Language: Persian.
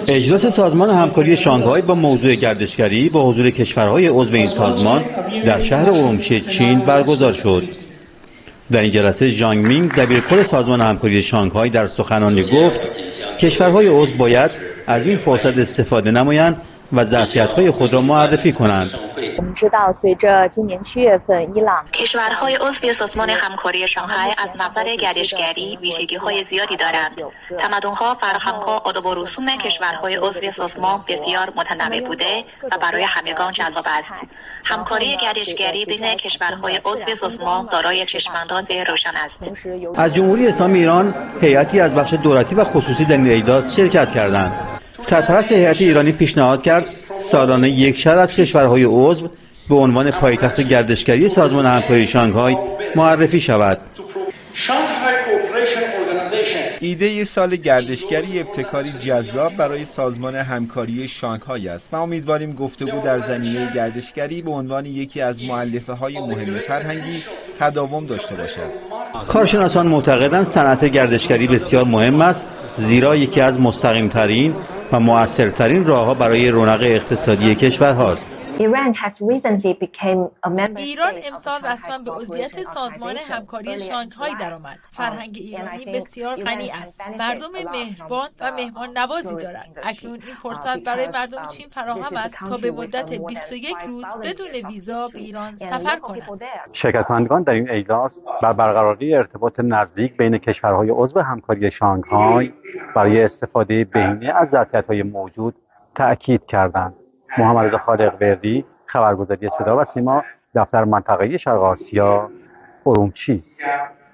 اجلاس سازمان همکاری شانگهای با موضوع گردشگری با حضور کشورهای عضو این سازمان در شهر ارومچی چین برگزار شد. در این جلسه ژانگ مینگ دبیرکل سازمان همکاری شانگهای در سخنرانی گفت کشورهای عضو باید از این فرصت استفاده نمایند و ظرفیت‌های خود را معرفی کنند. کشورهای عضو سازمان همکاری شانگهای از نظر گردشگری ویژگی‌های زیادی دارند. تمدن‌ها، فرهنگ‌ها، آداب و رسوم کشورهای عضو سازمان بسیار متنوع بوده و برای همگان جذاب است. همکاری گردشگری بین کشورهای عضو سازمان دارای چشم‌انداز روشن است. از جمهوری اسلامی ایران هیئتی از بخش دولتی و خصوصی در این اجلاس شرکت کردند. سرپرست هیئت ایرانی پیشنهاد کرد سالانه یک شهر از کشورهای عضو به عنوان پایتخت گردشگری سازمان همکاری شانگهای معرفی شود. ایده سال گردشگری ابتکاری جذاب برای سازمان همکاری شانگهای است و امیدواریم گفتگو در زمینه گردشگری به عنوان یکی از مؤلفه‌های مهم فرهنگی تداوم داشته باشد. کارشناسان معتقدند صنعت گردشگری بسیار مهم است زیرا یکی از مستقیم‌ترین و مؤثرترین راه‌ها برای رونق اقتصادی کشورهاست. ایران امسال رسما به عضویت سازمان همکاری شانگهای درآمد. فرهنگ ایرانی بسیار غنی است. مردم مهربان و مهمان نوازی دارند. اکنون این فرصت برای مردم چین فراهم است تا به مدت 21 روز بدون ویزا به ایران سفر کنند. شرکت کنندگان در این اجلاس بر برقراری ارتباط نزدیک بین کشورهای عضو همکاری شانگهای برای استفاده بهینه از ظرفیت‌های موجود تأکید کردند. محمد رضا خالق‌وردی، خبرگزاری صدا و سیما، دفتر منطقه‌ای شرق آسیا، ارومچی.